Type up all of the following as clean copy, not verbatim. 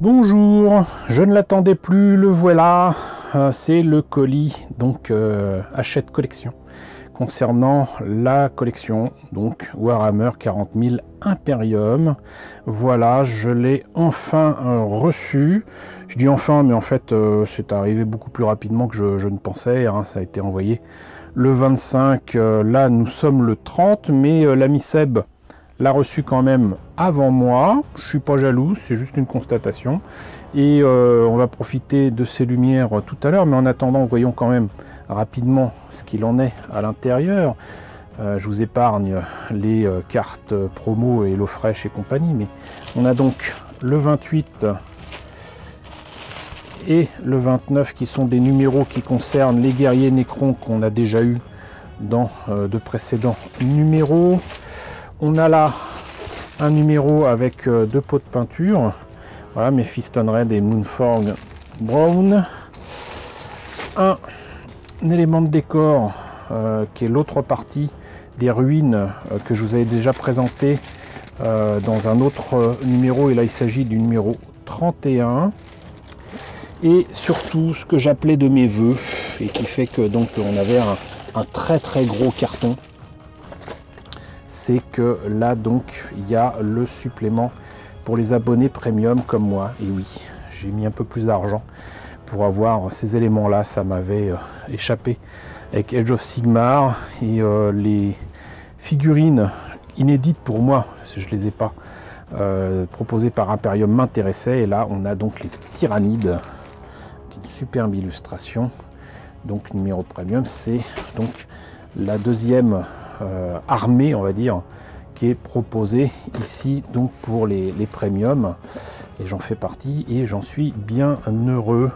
Bonjour, je ne l'attendais plus, le voilà. C'est le colis donc Hachette Collection concernant la collection donc Warhammer 40 000 Imperium. Voilà, je l'ai enfin reçu. Je dis enfin, mais en fait c'est arrivé beaucoup plus rapidement que je ne pensais, hein. Ça a été envoyé le 25, là nous sommes le 30, mais l'ami Seb l'a reçu quand même avant moi. Je suis pas jaloux, c'est juste une constatation. Et on va profiter de ces lumières tout à l'heure, mais en attendant, voyons quand même rapidement ce qu'il en est à l'intérieur. Je vous épargne les cartes promo et l'eau fraîche et compagnie, mais on a donc le 28 et le 29 qui sont des numéros qui concernent les guerriers Necrons qu'on a déjà eu dans de précédents numéros. On a là un numéro avec deux pots de peinture. Voilà, Mephiston Red et Moonforge Brown. Un élément de décor qui est l'autre partie des ruines que je vous avais déjà présenté dans un autre numéro. Et là, il s'agit du numéro 31. Et surtout, ce que j'appelais de mes voeux, et qui fait que donc on avait un très très gros carton. C'est que là donc il y a le supplément pour les abonnés premium comme moi. Et oui, j'ai mis un peu plus d'argent pour avoir ces éléments là, ça m'avait échappé avec Age of Sigmar. Et les figurines inédites pour moi, je les ai pas proposées par Imperium, m'intéressaient. Et là on a donc les Tyrannides, qui est une superbe illustration. Donc numéro premium, c'est donc la deuxième armée, on va dire, qui est proposée ici donc pour les premiums, et j'en fais partie et j'en suis bien heureux.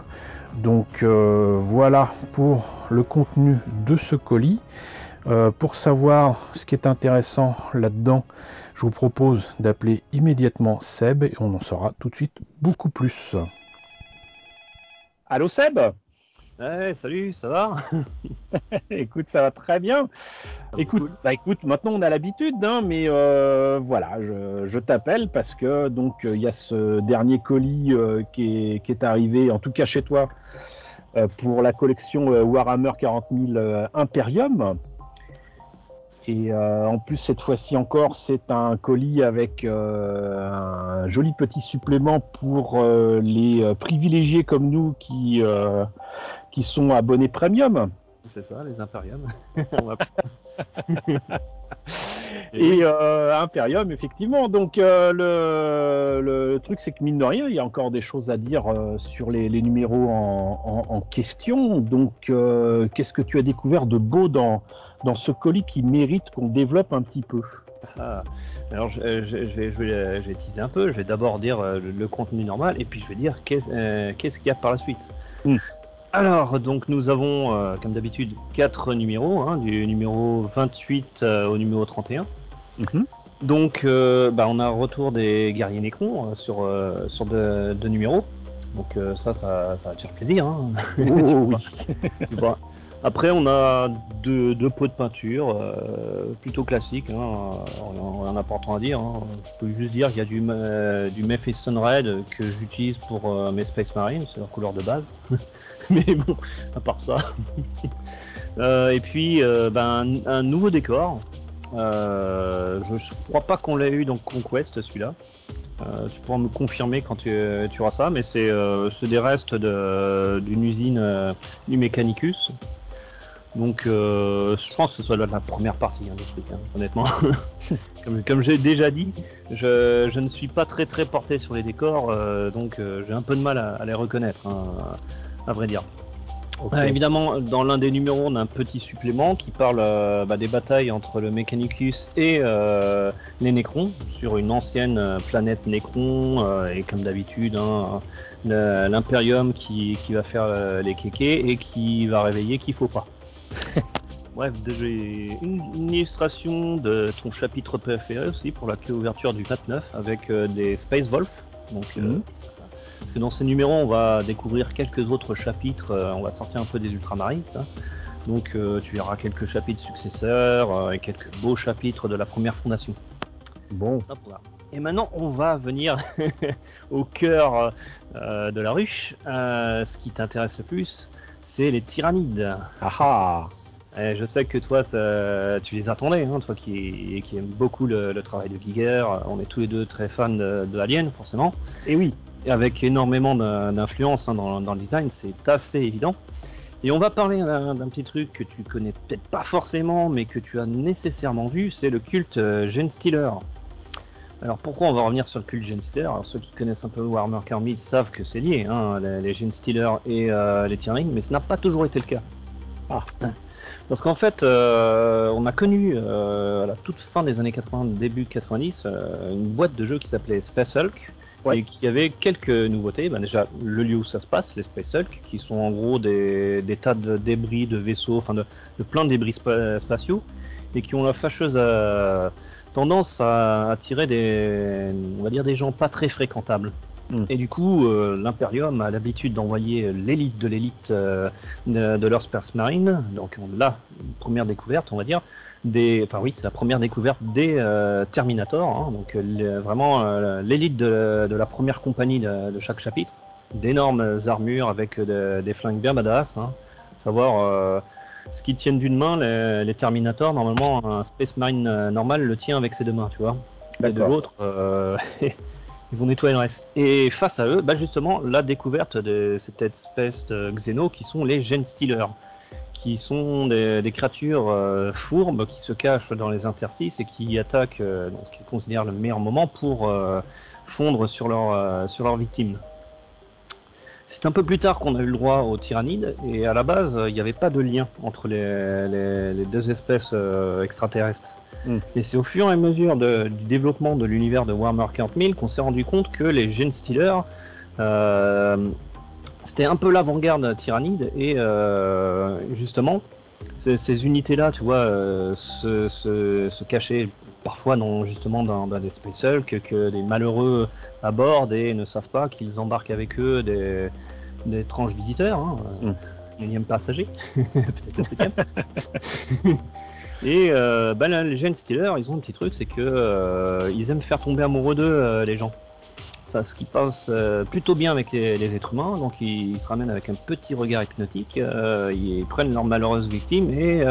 Donc voilà pour le contenu de ce colis. Pour savoir ce qui est intéressant là-dedans, je vous propose d'appeler immédiatement Seb et on en saura tout de suite beaucoup plus. Allô Seb? Ouais, salut, ça va? Écoute, ça va très bien. Écoute, Cool. écoute, maintenant on a l'habitude, hein, mais voilà, je t'appelle parce que donc il y a ce dernier colis qui est arrivé, en tout cas chez toi, pour la collection Warhammer 40 000 Imperium. Et en plus, cette fois-ci encore, c'est un colis avec un joli petit supplément pour les privilégiés comme nous qui sont abonnés premium. C'est ça, les Imperium. Et Imperium, effectivement. Donc le truc, c'est que mine de rien, il y a encore des choses à dire sur les numéros en question. Donc qu'est-ce que tu as découvert de beau dans ce colis qui mérite qu'on développe un petit peu? Ah, alors je vais teaser un peu. Je vais d'abord dire le contenu normal et puis je vais dire qu'est-ce qu'il y a par la suite. Alors, donc nous avons, comme d'habitude, 4 numéros, hein, du numéro 28 au numéro 31. Donc, on a un retour des guerriers Necrons sur deux numéros. Donc ça va te faire plaisir. Hein. Oui. Tu vois. Après, on a deux pots de peinture, plutôt classiques, hein, en important à dire. Hein. Je peux juste dire qu'il y a du Mephiston Red que j'utilise pour mes Space Marines, c'est leur couleur de base. Mais bon, à part ça. Et puis, un nouveau décor. Je crois pas qu'on l'ait eu dans Conquest, celui-là. Tu pourras me confirmer quand tu auras ça, mais c'est des restes d'une usine du Mechanicus. Donc, je pense que ce soit la première partie, hein, du truc, hein, honnêtement. comme j'ai déjà dit, je ne suis pas très porté sur les décors, donc j'ai un peu de mal à les reconnaître, hein, à vrai dire. Okay. Évidemment, dans l'un des numéros, on a un petit supplément qui parle des batailles entre le Mechanicus et les Necrons sur une ancienne planète Necron, et comme d'habitude, hein, l'Imperium qui va faire les kékés et qui va réveiller qu'il faut pas. Bref, j'ai une illustration de ton chapitre préféré aussi pour la couverture du 29 avec des Space Wolf. Donc, parce que dans ces numéros, on va découvrir quelques autres chapitres, on va sortir un peu des Ultramarines. Hein. Donc tu verras quelques chapitres successeurs et quelques beaux chapitres de la première fondation. Bon. Hop là. Et maintenant, on va venir au cœur de la ruche. Ce qui t'intéresse le plus, c'est les tyrannides. Ah ah. Et je sais que toi, tu les attendais, hein, toi qui aime beaucoup le travail de Giger. On est tous les deux très fans de Alien, forcément. Et oui. Et avec énormément d'influence, hein, dans le design, c'est assez évident. Et on va parler d'un petit truc que tu connais peut-être pas forcément, mais que tu as nécessairement vu, c'est le culte Genestealer. Alors pourquoi on va revenir sur le culte Genestealer? Alors ceux qui connaissent un peu Warhammer 40 000 savent que c'est lié, hein, les Genestealers et les Tyranids, mais ce n'a pas toujours été le cas. Ah. Parce qu'en fait, on a connu à la toute fin des années 80, début 90, une boîte de jeux qui s'appelait Space Hulk, et qui avait quelques nouveautés. Ben déjà, le lieu où ça se passe, les Space Hulk, qui sont en gros des tas de débris de vaisseaux, enfin de plein de débris spatiaux, et qui ont la fâcheuse tendance à attirer on va dire des gens pas très fréquentables. Et du coup, l'Imperium a l'habitude d'envoyer l'élite de l'élite de leur Space Marine. Donc là, première découverte, on va dire. Enfin oui, c'est la première découverte des Terminators. Hein, donc vraiment l'élite de la première compagnie de chaque chapitre. D'énormes armures avec des flingues bien badass. Hein. Savoir ce qu'ils tiennent d'une main, les Terminators, normalement un Space Marine normal le tient avec ses deux mains, tu vois. Et de l'autre... ils vont nettoyer le reste. Et face à eux, bah justement, la découverte de cette espèce de Xeno qui sont les Genestealers, qui sont des créatures fourbes qui se cachent dans les interstices et qui attaquent dans ce qu'ils considèrent le meilleur moment pour fondre sur leurs victimes. C'est un peu plus tard qu'on a eu le droit aux tyrannides, et à la base, il n'y avait pas de lien entre les deux espèces extraterrestres. Et c'est au fur et à mesure du développement de l'univers de Warhammer 40 000 qu'on s'est rendu compte que les Genestealers, c'était un peu l'avant-garde tyrannide, et justement, ces unités-là, tu vois, se cachaient parfois dans des Space Hulk, que des malheureux abordent et ne savent pas qu'ils embarquent avec eux des étranges visiteurs, hein, énième passager, peut-être le 7e. Et les Genestealers, ils ont un petit truc, c'est que ils aiment faire tomber amoureux d'eux les gens. Ça, ce qui passe plutôt bien avec les êtres humains, donc ils se ramènent avec un petit regard hypnotique, ils prennent leurs malheureuses victimes et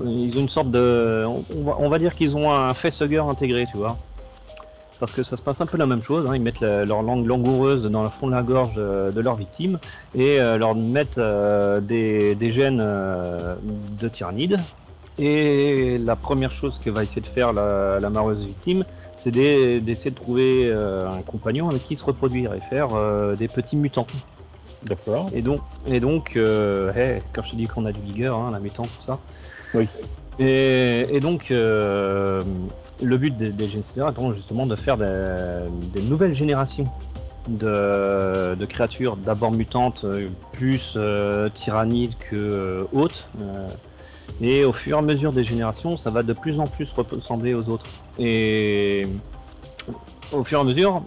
ils ont une sorte de... On va dire qu'ils ont un facehugger intégré, tu vois. Parce que ça se passe un peu la même chose, hein. Ils mettent leur langue langoureuse dans le fond de la gorge de leurs victimes et leur mettent des gènes de tyrannides. Et la première chose que va essayer de faire la malheureuse victime, c'est d'essayer de trouver un compagnon avec qui se reproduire et faire des petits mutants. D'accord. Et donc quand je te dis qu'on a du Giger, hein, la mutant, tout ça. Oui. Et donc le but des Genestealers est donc justement de faire des nouvelles générations de créatures, d'abord mutantes, plus tyrannides que hautes. Et au fur et à mesure des générations, ça va de plus en plus ressembler aux autres. Et au fur et à mesure,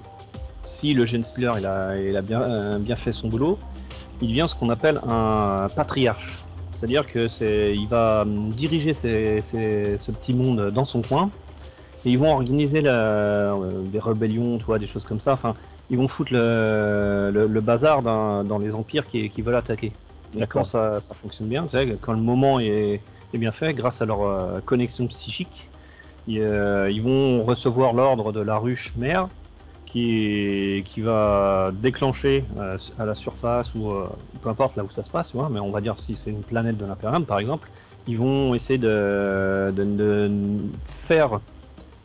si le Genestealer il a bien fait son boulot, il devient ce qu'on appelle un patriarche. C'est-à-dire que il va diriger ce petit monde dans son coin, et ils vont organiser des rébellions, tu vois, des choses comme ça. Enfin, ils vont foutre le bazar dans les empires qui veulent attaquer. Et quand ça fonctionne bien, tu sais, quand le moment est bien fait, grâce à leur connexion psychique, ils vont recevoir l'ordre de la ruche mère qui va déclencher à la surface ou peu importe là où ça se passe, tu vois, mais on va dire si c'est une planète de l'Imperium par exemple, ils vont essayer de faire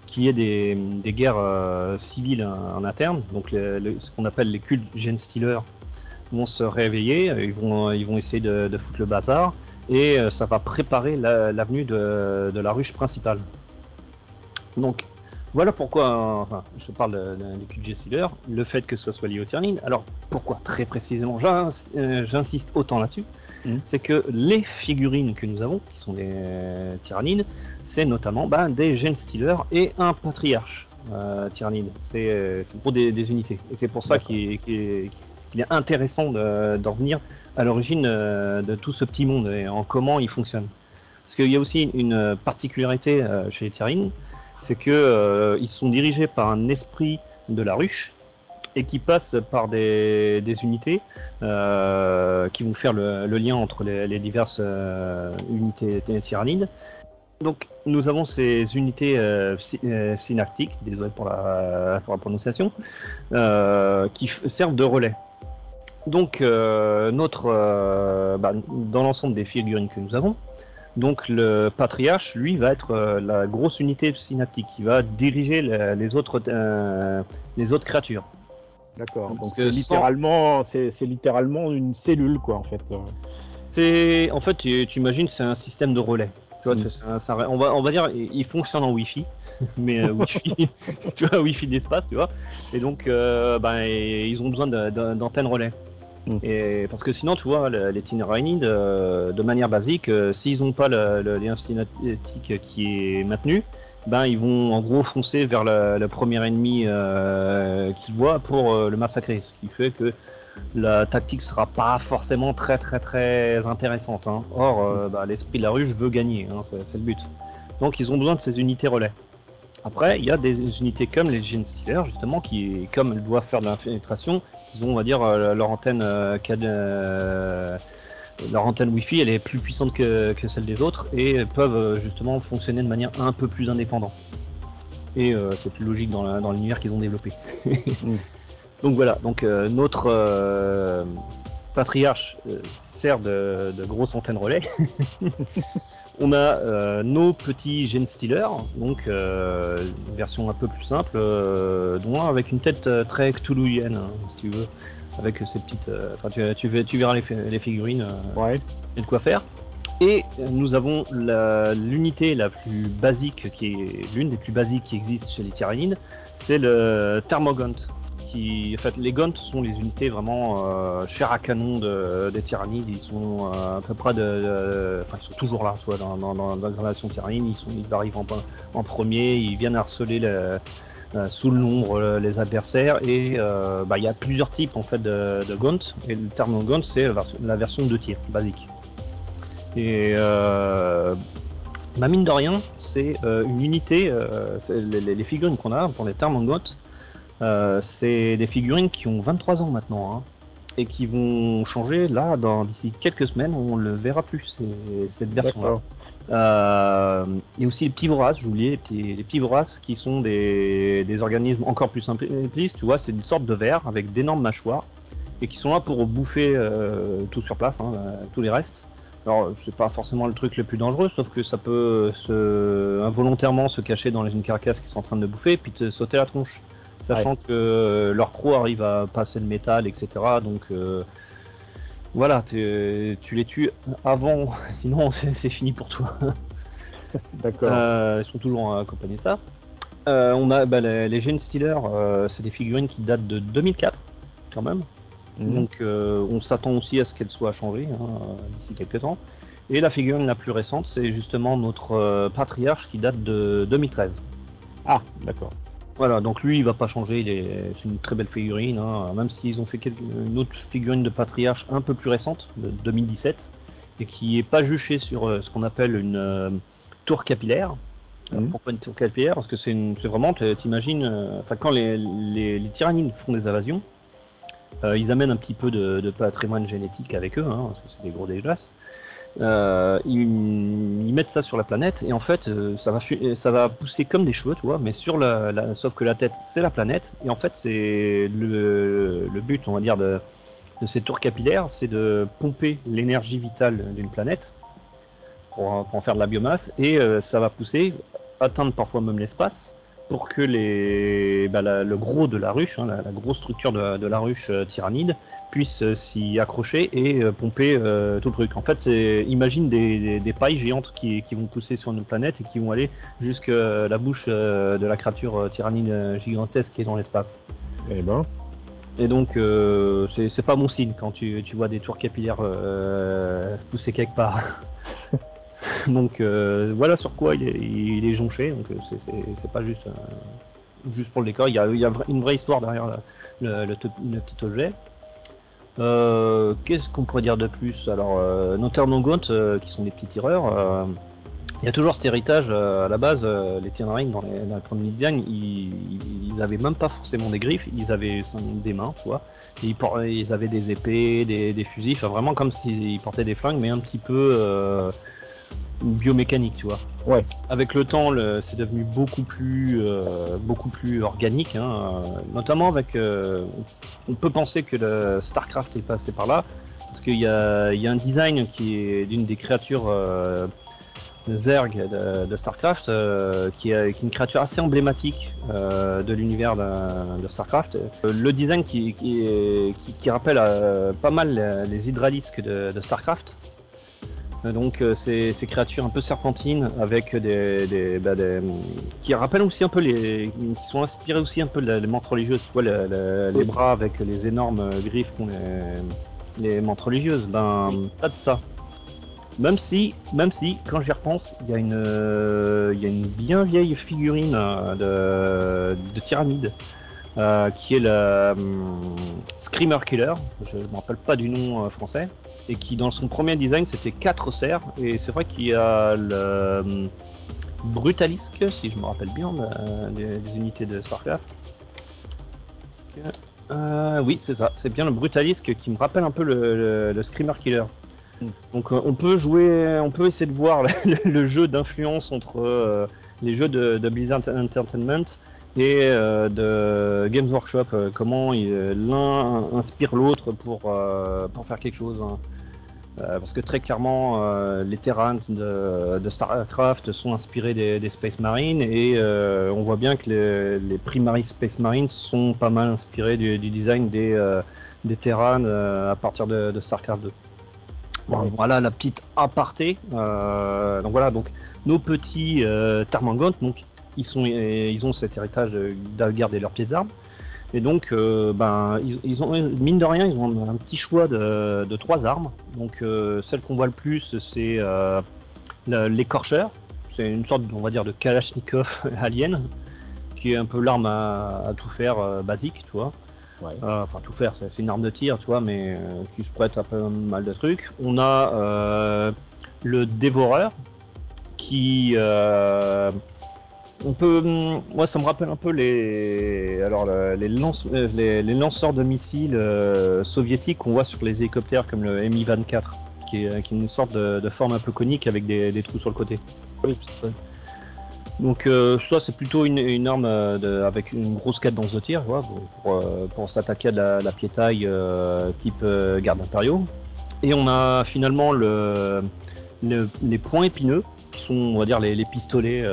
qu'il y ait des guerres civiles en interne. Donc ce qu'on appelle les cultes Genestealers vont se réveiller, ils vont essayer de foutre le bazar, et ça va préparer l'avenue de la ruche principale. Donc voilà pourquoi, je parle du culte Genestealer, le fait que ce soit lié au Tyranide. Alors pourquoi très précisément j'insiste autant là-dessus, c'est que les figurines que nous avons, qui sont des Tyrannides, c'est notamment des Genestealers et un patriarche Tyrannide. C'est pour des unités, et c'est pour ça qu'il est intéressant d'en revenir à l'origine de tout ce petit monde et en comment il fonctionne. Parce qu'il y a aussi une particularité chez les Tyranides, c'est que ils sont dirigés par un esprit de la ruche et qui passent par des unités qui vont faire le lien entre les diverses unités tyrannides. Donc nous avons ces unités synaptiques, désolé pour la prononciation, qui servent de relais. Donc dans l'ensemble des figurines que nous avons, donc le patriarche, lui, va être la grosse unité synaptique qui va diriger les autres créatures. D'accord. Donc c'est littéralement une cellule, quoi, en fait. En fait, tu imagines, c'est un système de relais. Tu vois, on va dire, il fonctionne en Wi-Fi, mais Wi-Fi, tu vois, Wi-Fi d'espace, tu vois. Et donc, ils ont besoin d'antennes relais. Et parce que sinon, tu vois, les Tyrannides, de manière basique, s'ils n'ont pas le lien synaptique qui est maintenu, ils vont en gros foncer vers le premier ennemi qu'ils voient pour le massacrer. Ce qui fait que la tactique sera pas forcément très intéressante. Hein. Or, l'esprit de la ruche veut gagner, hein, c'est le but. Donc ils ont besoin de ces unités relais. Après, il y a des unités comme les Genestealers, justement, qui, comme elles doivent faire de l'infiltration, ils ont, on va dire, leur antenne Wi-Fi, elle est plus puissante que celle des autres et peuvent justement fonctionner de manière un peu plus indépendante. Et c'est plus logique dans l'univers qu'ils ont développé. Donc voilà, notre patriarche sert de grosse antenne relais. On a nos petits Genestealers, donc une version un peu plus simple, dont un avec une tête très cthulhuienne, hein, si tu veux, avec ces petites. Tu verras les figurines, ouais. Il y a de quoi faire. Et nous avons l'unité la plus basique, qui est l'une des plus basiques qui existent chez les Tyranides, c'est le Thermogaunt. En fait, les Gaunt sont les unités vraiment chair à canon des Tyranides. Ils sont à peu près ils sont toujours là, soit dans les relations Tyranides. Ils arrivent en premier, ils viennent harceler sous le nombre les adversaires. Et il y a plusieurs types en fait de Gaunt. Et le Thermogaunt, c'est la version de tir basique. Et mine de rien, c'est une unité. Les figurines qu'on a pour les Thermogaunt. C'est des figurines qui ont 23 ans maintenant, hein, et qui vont changer là d'ici quelques semaines. On le verra plus, cette version-là. Il y a aussi les petits voraces, j'ai oublié, les petits voraces qui sont des organismes encore plus simplistes. Tu vois, c'est une sorte de ver avec d'énormes mâchoires et qui sont là pour bouffer tout sur place, hein, tous les restes. Alors, c'est pas forcément le truc le plus dangereux, sauf que ça peut involontairement se cacher dans une carcasse qui sont en train de bouffer et puis te sauter la tronche. Sachant que leur croc arrive à passer le métal, etc. Donc voilà, tu les tues avant, sinon c'est fini pour toi. D'accord. Ils sont toujours accompagnés de ça. On a les Genestealers, c'est des figurines qui datent de 2004, quand même. Donc on s'attend aussi à ce qu'elles soient changées d'ici quelques temps. Et la figurine la plus récente, c'est justement notre patriarche qui date de 2013. Ah, d'accord. Voilà, donc lui il va pas changer, c'est une très belle figurine, hein, même s'ils ont fait une autre figurine de patriarche un peu plus récente, de 2017, et qui est pas juchée sur ce qu'on appelle une tour capillaire. Pourquoi une tour capillaire? Parce que c'est vraiment, t'imagines, quand les Tyranides font des invasions, ils amènent un petit peu de patrimoine génétique avec eux, hein, parce que c'est des gros dégueulasses. Ils mettent ça sur la planète et en fait ça va pousser comme des cheveux, tu vois, mais sauf que la tête c'est la planète et en fait c'est le but, on va dire, de ces tours capillaires, c'est de pomper l'énergie vitale d'une planète pour en faire de la biomasse et ça va pousser, atteindre parfois même l'espace pour que le gros de la ruche, hein, la grosse structure de la ruche tyrannide puisse s'y accrocher et pomper tout le truc. En fait, imagine des pailles géantes qui vont pousser sur une planète et qui vont aller jusqu'à la bouche de la créature tyrannide gigantesque qui est dans l'espace. Et donc, c'est pas bon signe quand tu vois des tours capillaires pousser quelque part. Donc voilà sur quoi il est jonché, donc c'est pas juste pour le décor, il y a une vraie histoire derrière le petit objet. Qu'est-ce qu'on pourrait dire de plus? Alors nos Thermogaunt qui sont des petits tireurs, Il y a toujours cet héritage à la base, les Tyranides dans la premier design, ils avaient même pas forcément des griffes, ils avaient des mains, tu vois. Et ils avaient des épées, des fusils, enfin vraiment comme s'ils portaient des flingues, mais un petit peu biomécanique, tu vois. Ouais. Avec le temps, c'est devenu beaucoup plus organique, hein, notamment avec. On peut penser que le Starcraft est passé par là, parce qu'il y a un design qui est d'une des créatures Zerg de Starcraft, qui est une créature assez emblématique de l'univers de Starcraft. Le design qui rappelle pas mal les hydralisques de Starcraft. Donc ces créatures un peu serpentines avec qui rappellent aussi un peu qui sont inspirés aussi un peu des mantes religieuses. Tu vois les bras avec les énormes griffes qu'ont les mantes religieuses. Ben pas de ça. Même si quand j'y repense, il y a une bien vieille figurine de Tyrannide qui est le Screamer Killer. Je ne me rappelle pas du nom français. Et qui dans son premier design c'était 4 cerfs, et c'est vrai qu'il y a le Brutalisque, si je me rappelle bien, des unités de Starcraft. Oui, c'est ça, c'est bien le Brutalisque qui me rappelle un peu le Screamer Killer. Donc on peut essayer de voir le jeu d'influence entre les jeux de Blizzard Entertainment et de Games Workshop, comment l'un inspire l'autre pour faire quelque chose. Hein. Parce que très clairement, les Terrans de Starcraft sont inspirés des Space Marines, et on voit bien que les Primary Space Marines sont pas mal inspirés du design des Terrans à partir de Starcraft 2. Bon, voilà la petite aparté. Donc voilà, donc nos petits Tarmangoth, donc ils ont cet héritage d'Algard et leurs pieds d'armes. Et donc, ils ont, mine de rien, ils ont un petit choix de 3 armes. Donc, celle qu'on voit le plus, c'est l'écorcheur. C'est une sorte, on va dire, de Kalachnikov alien, qui est un peu l'arme à tout faire basique, tu vois. Ouais. Enfin, tout faire, c'est une arme de tir, tu vois, mais qui se prête à pas mal de trucs. On a le dévoreur, qui... moi, ça me rappelle un peu les lanceurs de missiles soviétiques qu'on voit sur les hélicoptères, comme le Mi-24, qui est une sorte de forme un peu conique avec des trous sur le côté. Oui, donc ça, c'est plutôt une arme avec une grosse cadence de tir, voilà, pour s'attaquer à la piétaille type garde impériaux. Et on a finalement les points épineux, qui sont, on va dire, les pistolets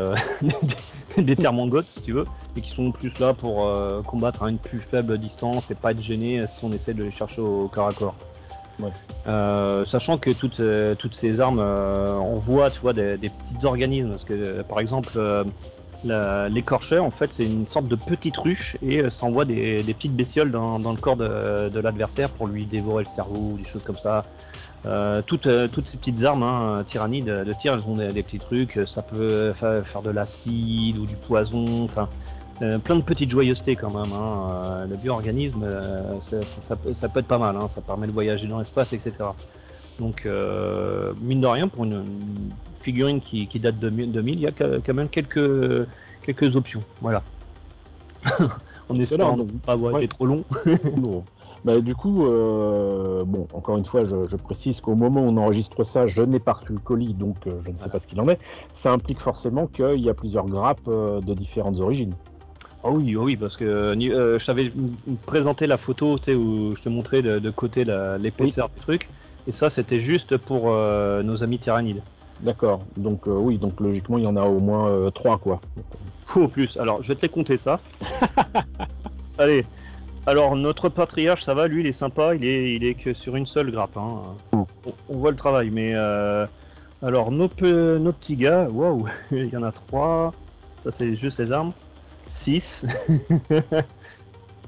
des Termangoths, si tu veux, et qui sont plus là pour combattre à une plus faible distance et pas être gêné si on essaie de les chercher au corps à corps. Ouais. Sachant que toutes ces armes envoient, tu vois, des petits organismes, parce que par exemple l'écorcheur, en fait, c'est une sorte de petite ruche, et ça envoie des petites bestioles dans le corps de l'adversaire pour lui dévorer le cerveau ou des choses comme ça. Toutes ces petites armes, hein, tyrannides de tir, elles ont des petits trucs. Ça peut faire de l'acide ou du poison, enfin plein de petites joyeusetés quand même. Hein. Le bio-organisme, ça peut être pas mal. Hein. Ça permet de voyager dans l'espace, etc. Donc mine de rien, pour une figurine qui date de 2000, il y a quand même quelques options. Voilà. En espérant ne pas avoir été trop long. Non. Bah, du coup, bon, encore une fois, je précise qu'au moment où on enregistre ça, je n'ai pas reçu le colis, donc je ne sais pas ce qu'il en est. Ça implique forcément qu'il y a plusieurs grappes de différentes origines. Ah oui, parce que je t'avais présenté la photo, tu sais, où je te montrais de côté l'épaisseur du truc, et ça, c'était juste pour nos amis tyrannides. D'accord, donc oui, donc logiquement, il y en a au moins 3, quoi. Au plus, alors je vais te les compter ça. Allez. Alors notre patriarche, ça va, lui il est sympa, il est que sur une seule grappe. Hein. On voit le travail, mais alors nos petits gars, waouh, il y en a 3, ça c'est juste les armes, 6, il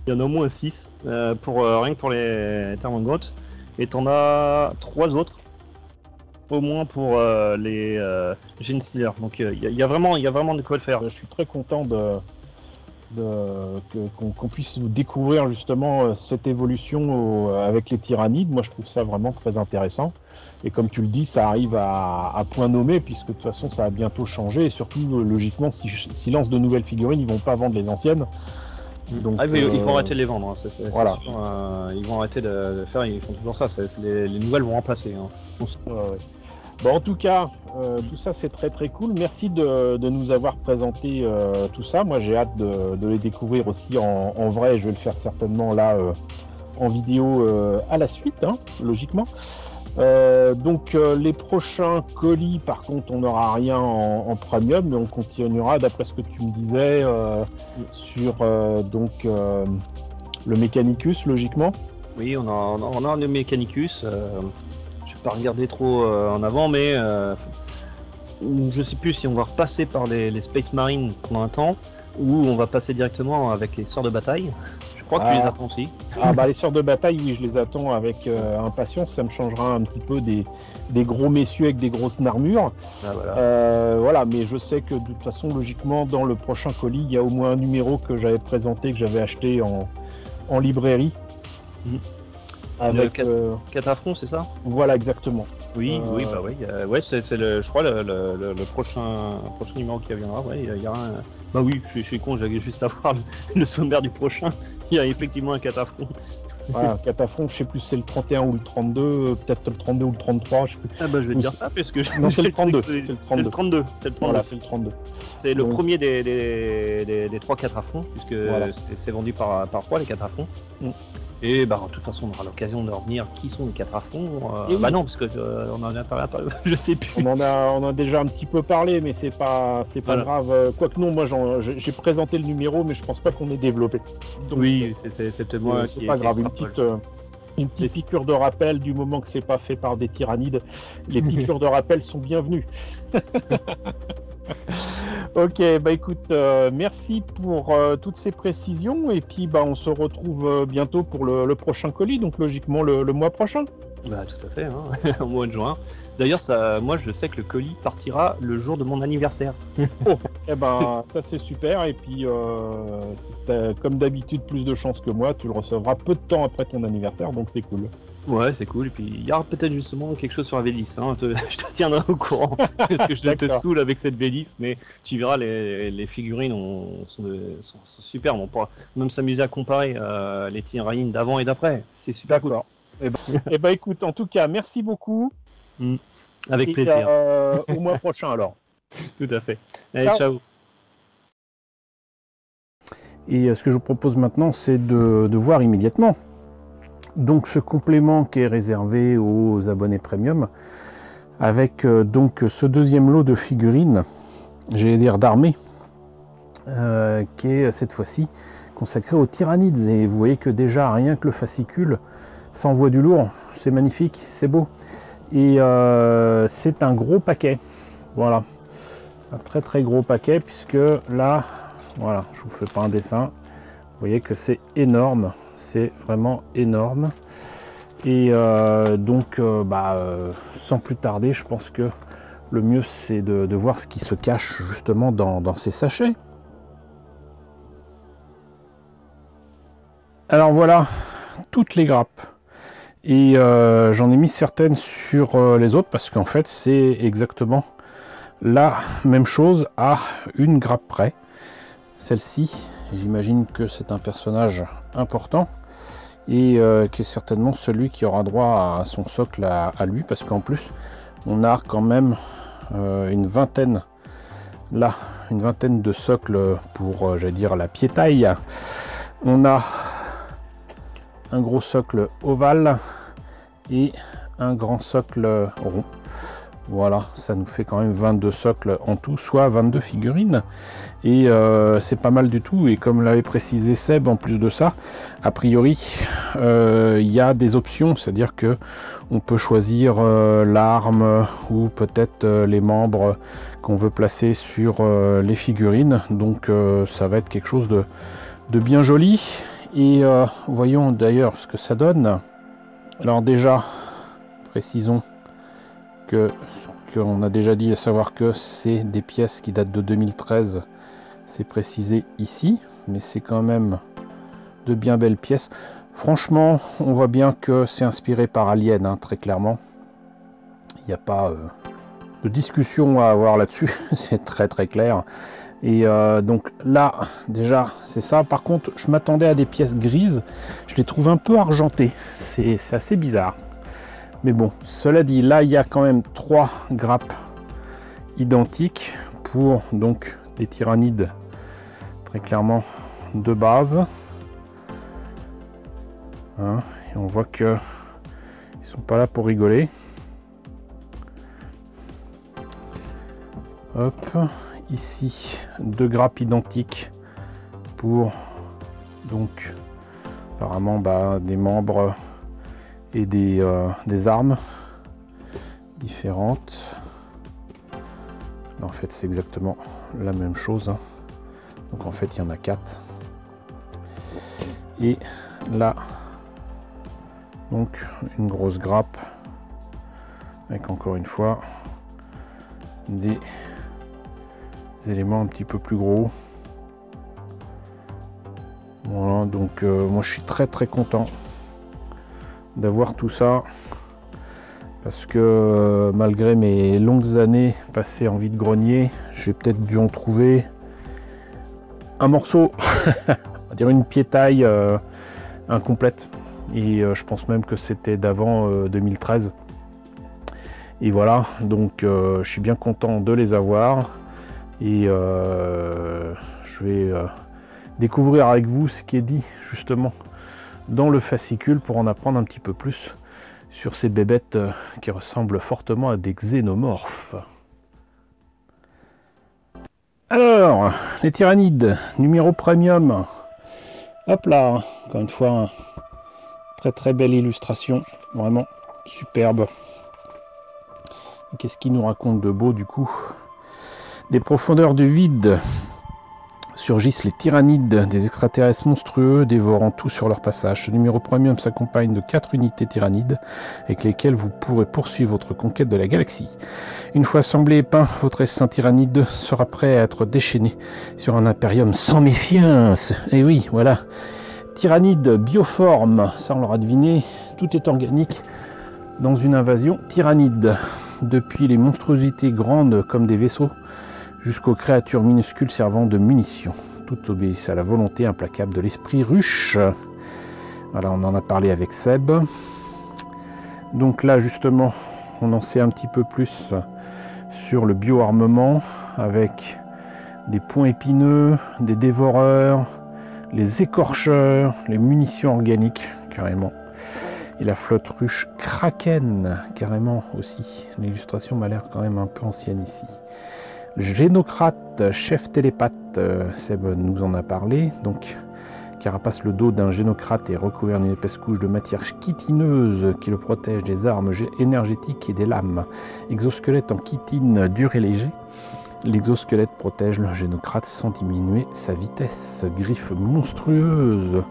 y en a au moins 6 rien que pour les Termangoths, et t'en as 3 autres, au moins pour les Genestealers. Donc il y a vraiment de quoi le faire. Je suis très content qu'on puisse découvrir justement cette évolution avec les tyrannides. Moi je trouve ça vraiment très intéressant, Et comme tu le dis, ça arrive à point nommé, puisque de toute façon, ça va bientôt changer. Et surtout, logiquement, s'ils lancent de nouvelles figurines, ils vont pas vendre les anciennes. Donc, ils vont arrêter de les vendre, hein, voilà. c'est sûr, ils vont arrêter de faire, ils font toujours ça, les nouvelles vont remplacer. Hein. Ouais. Bon, en tout cas, tout ça c'est très très cool. Merci de nous avoir présenté tout ça. Moi j'ai hâte de les découvrir aussi en vrai. Je vais le faire certainement là en vidéo à la suite, hein, logiquement. Donc les prochains colis, par contre, on n'aura rien en premium, mais on continuera, d'après ce que tu me disais, sur donc le Mechanicus, logiquement. Oui, on a le Mechanicus. Je vais pas regarder trop en avant, mais je sais plus si on va repasser par les Space Marines pendant un temps, ou on va passer directement avec les sœurs de bataille. Je crois que tu les attends aussi. Ah bah les sœurs de bataille, oui, je les attends avec impatience. Ça me changera un petit peu des gros messieurs avec des grosses armures. Ah, voilà. Voilà, mais je sais que de toute façon, logiquement, dans le prochain colis, il y a au moins un numéro que j'avais présenté, que j'avais acheté en librairie. Avec 4 affronts, c'est ça? Voilà, exactement. Oui, oui, bah oui. Ouais, c'est je crois le prochain numéro qui reviendra. Ouais, il y aura un... Bah oui, je suis con, j'avais juste à voir le sommaire du prochain. Il y a effectivement un 4 affronts. Voilà, Catafron, je sais plus si c'est le 31 ou le 32, peut-être le 32 ou le 33, je sais plus. Ah bah je vais te dire ça parce que non, c'est le 32. C'est le 32. Voilà, c'est le 32. C'est le premier des 3-4 affronts, puisque voilà. C'est vendu par 3 les 4 affronts. Et bah de toute façon on aura l'occasion de revenir qui sont les 4 affronts. Bah non, parce que on en a parlé, je sais plus. On a déjà un petit peu parlé, mais c'est pas voilà. Grave. Quoique non, moi j'ai présenté le numéro, mais je pense pas qu'on ait développé. Donc, oui, c'est peut-être moi qui est pas grave. Une petite piqûre de rappel, du moment que c'est pas fait par des tyrannides, les piqûres de rappel sont bienvenues. Ok, bah écoute, merci pour toutes ces précisions, et puis bah on se retrouve bientôt pour le prochain colis, donc logiquement le mois prochain. Bah tout à fait, hein, au mois de juin. D'ailleurs, moi je sais que le colis partira le jour de mon anniversaire. Oh, eh ben ça c'est super, et puis si t'as comme d'habitude plus de chance que moi, tu le recevras peu de temps après ton anniversaire, donc c'est cool. Ouais, c'est cool, et puis il y aura peut-être justement quelque chose sur la V10, hein. Je te tiendrai au courant, parce que je te saoule avec cette V10, mais tu verras, les figurines sont super, on pourra même s'amuser à comparer les Tyrannides d'avant et d'après, c'est super cool. Et bah écoute, en tout cas, merci beaucoup. Avec plaisir. Au mois prochain alors. Tout à fait. Allez, ciao. Et ce que je vous propose maintenant, c'est de voir immédiatement donc ce complément qui est réservé aux abonnés premium, avec donc ce deuxième lot de figurines, j'allais dire d'armée, qui est cette fois-ci consacré aux Tyrannides. Et vous voyez que déjà rien que le fascicule, ça envoie du lourd, c'est magnifique, c'est beau. Et c'est un gros paquet, voilà, un très très gros paquet, puisque là, voilà, je vous fais pas un dessin, vous voyez que c'est énorme. C'est vraiment énorme. Et donc sans plus tarder, je pense que le mieux c'est de voir ce qui se cache justement dans ces sachets. Alors voilà toutes les grappes, et j'en ai mis certaines sur les autres parce qu'en fait c'est exactement la même chose à une grappe près. Celle-ci, j'imagine que c'est un personnage important, et qui est certainement celui qui aura droit à son socle à lui, parce qu'en plus on a quand même une vingtaine de socles pour, j'allais dire, la piétaille. On a un gros socle ovale et un grand socle rond. Voilà, ça nous fait quand même 22 socles en tout, soit 22 figurines. Et c'est pas mal du tout. Et comme l'avait précisé Seb, en plus de ça, a priori, il y a des options. C'est-à-dire que on peut choisir l'arme ou peut-être les membres qu'on veut placer sur les figurines. Donc ça va être quelque chose de bien joli. Et voyons d'ailleurs ce que ça donne. Alors déjà, précisons qu'on a déjà dit, à savoir que c'est des pièces qui datent de 2013, c'est précisé ici, mais c'est quand même de bien belles pièces. Franchement, on voit bien que c'est inspiré par Alien, hein, très clairement. Il n'y a pas de discussion à avoir là-dessus, c'est très très clair. Et donc là, déjà, c'est ça. Par contre, je m'attendais à des pièces grises. Je les trouve un peu argentées. C'est assez bizarre. Mais bon, cela dit, là, il y a quand même 3 grappes identiques pour donc des tyrannides très clairement de base. Hein, et on voit que ils sont pas là pour rigoler. Hop, ici 2 grappes identiques pour donc apparemment des membres et des armes différentes. Là, en fait, c'est exactement la même chose. Donc en fait, il y en a 4. Et là, donc une grosse grappe avec encore une fois des éléments un petit peu plus gros. Voilà, donc moi je suis très très content d'avoir tout ça parce que malgré mes longues années passées en vide-grenier, j'ai peut-être dû en trouver un morceau, on va dire une piétaille incomplète, et je pense même que c'était d'avant 2013. Et voilà, donc je suis bien content de les avoir, et je vais découvrir avec vous ce qui est dit justement dans le fascicule pour en apprendre un petit peu plus sur ces bébêtes qui ressemblent fortement à des xénomorphes. Alors, les tyrannides, numéro premium. Hop là, encore une fois, très très belle illustration, vraiment superbe. Qu'est-ce qu'il nous raconte de beau du coup? Des profondeurs du vide surgissent les tyrannides, des extraterrestres monstrueux dévorant tout sur leur passage. Ce numéro premium s'accompagne de 4 unités tyrannides avec lesquelles vous pourrez poursuivre votre conquête de la galaxie. Une fois assemblé et peint, votre essaim tyrannide sera prêt à être déchaîné sur un impérium sans méfiance. Et oui, voilà. Tyrannide bioforme, ça on l'aura deviné, tout est organique dans une invasion tyrannide. Depuis les monstruosités grandes comme des vaisseaux, jusqu'aux créatures minuscules servant de munitions. Toutes obéissent à la volonté implacable de l'esprit ruche. Voilà, on en a parlé avec Seb. Donc là, justement, on en sait un petit peu plus sur le bioarmement, avec des points épineux, des dévoreurs, les écorcheurs, les munitions organiques, carrément. Et la flotte ruche Kraken, carrément aussi. L'illustration m'a l'air quand même un peu ancienne ici. Génocrate, chef télépathe, Seb nous en a parlé. Donc, carapace, le dos d'un génocrate est recouvert d'une épaisse couche de matière chitineuse qui le protège des armes énergétiques et des lames. Exosquelette en chitine dur et léger. L'exosquelette protège le génocrate sans diminuer sa vitesse. Griffes monstrueuses.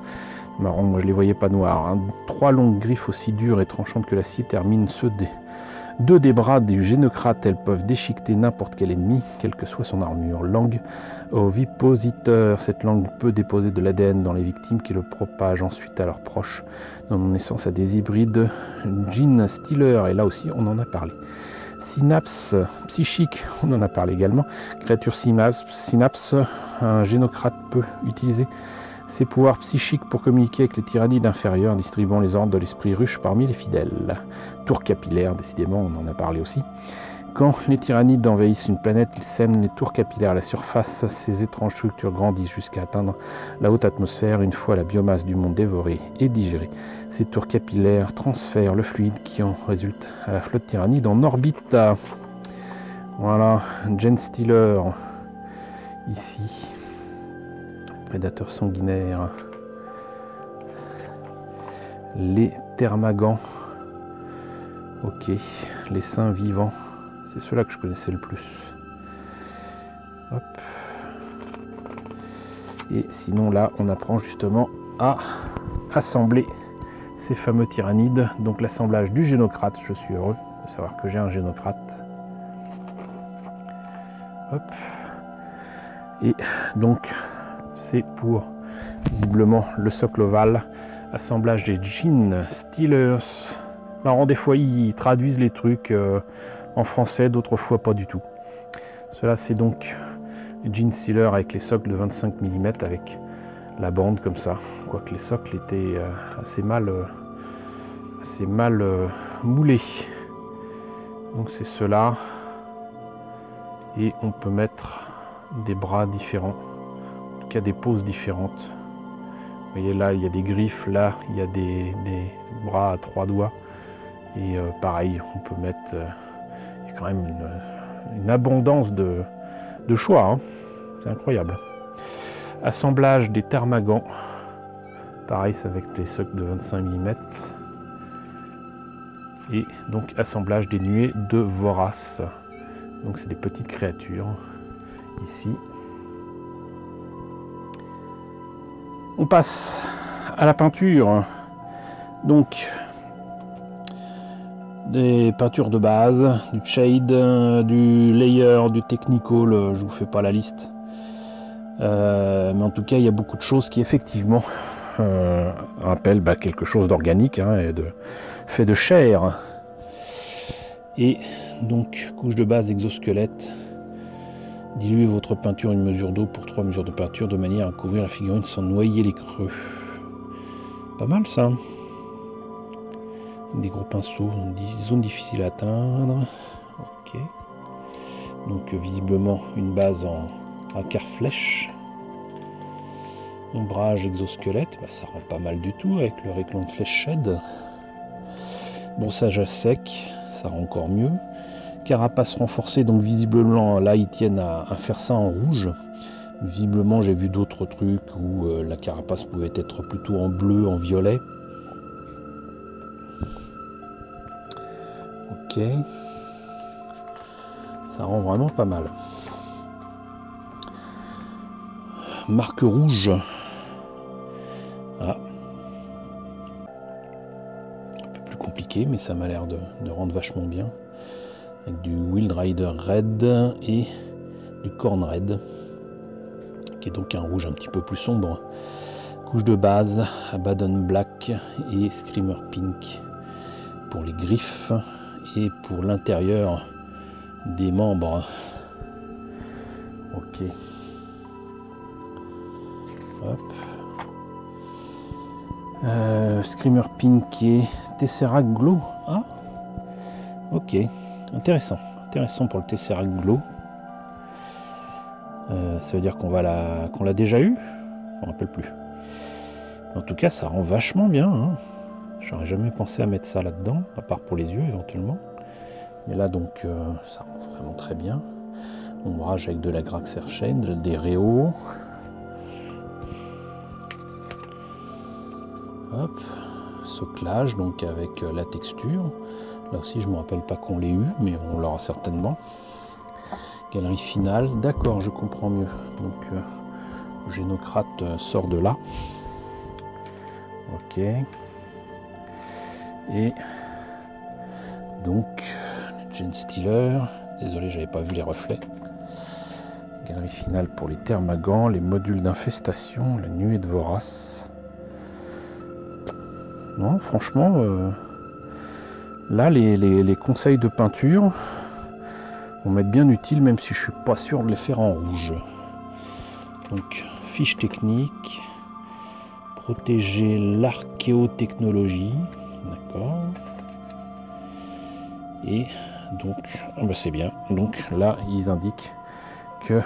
Marrant, moi je les voyais pas noirs. Hein. 3 longues griffes aussi dures et tranchantes que l'acier terminent ceux des 2 des bras du génocrate. Elles peuvent déchiqueter n'importe quel ennemi, quelle que soit son armure. Langue ovipositeur. Cette langue peut déposer de l'ADN dans les victimes qui le propagent ensuite à leurs proches, donnant naissance à des hybrides. Gene Stealer, et là aussi on en a parlé. Synapse psychique, on en a parlé également. Créature synapse, un génocrate peut utiliser ses pouvoirs psychiques pour communiquer avec les tyrannides inférieurs, distribuant les ordres de l'esprit ruche parmi les fidèles. Tour capillaire, décidément, on en a parlé aussi. Quand les tyrannides envahissent une planète, ils sèment les tours capillaires à la surface. Ces étranges structures grandissent jusqu'à atteindre la haute atmosphère une fois la biomasse du monde dévorée et digérée. Ces tours capillaires transfèrent le fluide qui en résulte à la flotte tyrannide en orbite. Voilà, Gene Stealer, ici. Prédateurs sanguinaires. Les thermagants. Ok, les saints vivants. C'est ceux-là que je connaissais le plus. Hop. Et sinon là, on apprend justement à assembler ces fameux tyrannides. Donc l'assemblage du génocrate. Je suis heureux de savoir que j'ai un génocrate. Hop. Et donc c'est pour visiblement le socle ovale. Assemblage des Gene Stealers. marrant, des fois ils traduisent les trucs en français, d'autres fois pas du tout. Cela c'est donc les Genestealer avec les socles de 25 mm avec la bande comme ça, quoique les socles étaient assez mal moulés. Donc c'est cela, et on peut mettre des bras différents, en tout cas des poses différentes. Vous voyez là il y a des griffes, là il y a des bras à 3 doigts, et pareil on peut mettre, il y a quand même une abondance de choix, hein. C'est incroyable. Assemblage des thermagants, pareil c'est avec les socles de 25 mm. Et donc assemblage des nuées de voraces. Donc c'est des petites créatures ici. On passe à la peinture. Donc des peintures de base, du shade, du layer, du technical, je vous fais pas la liste. Mais en tout cas il y a beaucoup de choses qui effectivement rappellent quelque chose d'organique, hein, et fait de chair. Et donc couche de base exosquelette. Diluez votre peinture une mesure d'eau pour 3 mesures de peinture de manière à couvrir la figurine sans noyer les creux. Pas mal ça. Des gros pinceaux, zone difficile à atteindre. Ok. Donc visiblement une base en quart-flèche. Ombrage exosquelette, ça rend pas mal du tout avec le réclame de flèche shed. Brossage à sec, ça rend encore mieux. Carapace renforcée, donc visiblement là ils tiennent à faire ça en rouge. Visiblement j'ai vu d'autres trucs où la carapace pouvait être plutôt en bleu, en violet. Ok. Ça rend vraiment pas mal. Marque rouge. Ah. Un peu plus compliqué, mais ça m'a l'air de rendre vachement bien. Avec du Wild Rider Red et du Corn Red, qui est donc un rouge un petit peu plus sombre. Couche de base, Abaddon Black et Screamer Pink pour les griffes et pour l'intérieur des membres. Ok. Hop. Screamer Pink et Tesseract Glow. Ah, ok. Intéressant pour le Tesseract Glow. Ça veut dire qu'on l'a déjà eu. Je me rappelle plus. En tout cas, ça rend vachement bien, hein. J'aurais jamais pensé à mettre ça là-dedans, à part pour les yeux éventuellement. Mais là donc, ça rend vraiment très bien. Ombrage avec de la Graxer Shade, des Réaux. Hop, soclage donc avec la texture. Là aussi je me rappelle pas qu'on l'ait eu, mais on l'aura certainement. Galerie finale, d'accord, je comprends mieux. Donc le génocrate sort de là. Ok. Et donc Genestealer, désolé j'avais pas vu les reflets. Galerie finale pour les thermagants, les modules d'infestation, la nuée de voraces. Non, franchement, là, les conseils de peinture vont m'être bien utiles, même si je suis pas sûr de les faire en rouge. Donc, fiche technique, protéger l'archéotechnologie, d'accord. Et donc, c'est bien. Donc là, ils indiquent que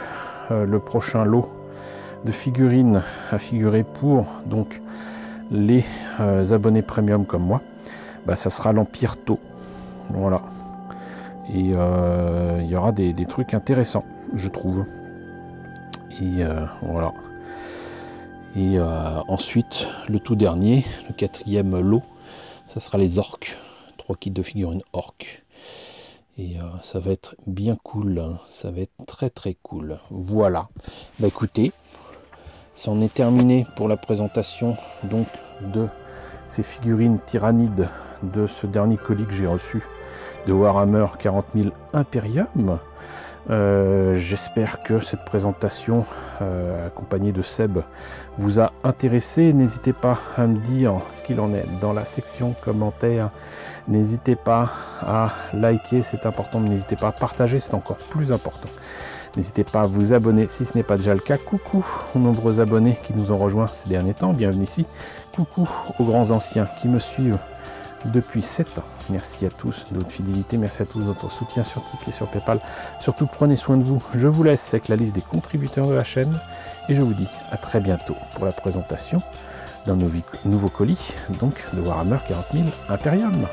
le prochain lot de figurines à figurer pour donc les abonnés premium comme moi, ça sera l'Empire Tau. Voilà. Et il y aura des trucs intéressants, je trouve. Et voilà. Et ensuite, le tout dernier, le 4e lot, ça sera les orques. 3 kits de figurines orques. Et ça va être bien cool. Ça va être très très cool. Voilà. Écoutez, c'en est terminé pour la présentation donc de ces figurines tyrannides de ce dernier colis que j'ai reçu de Warhammer 40 000 Imperium. J'espère que cette présentation accompagnée de Seb vous a intéressé. N'hésitez pas à me dire ce qu'il en est dans la section commentaires. N'hésitez pas à liker, c'est important, mais n'hésitez pas à partager, c'est encore plus important. N'hésitez pas à vous abonner si ce n'est pas déjà le cas. Coucou aux nombreux abonnés qui nous ont rejoints ces derniers temps, bienvenue ici. Coucou aux grands anciens qui me suivent depuis 7 ans. Merci à tous de votre fidélité, merci à tous de votre soutien sur Tipeee et sur Paypal. Surtout prenez soin de vous. Je vous laisse avec la liste des contributeurs de la chaîne et je vous dis à très bientôt pour la présentation d'un nouveau colis, donc de Warhammer 40 000 Imperium.